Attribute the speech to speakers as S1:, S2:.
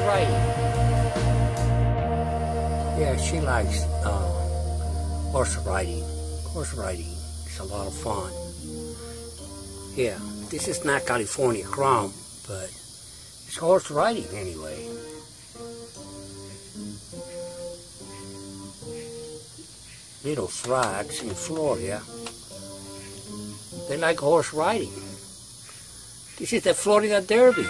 S1: riding. Yeah, she likes horse riding. Horse riding is a lot of fun. Yeah, this is not California Crown, but it's horse riding anyway. Little frogs in Florida, they like horse riding. This is the Florida Derby.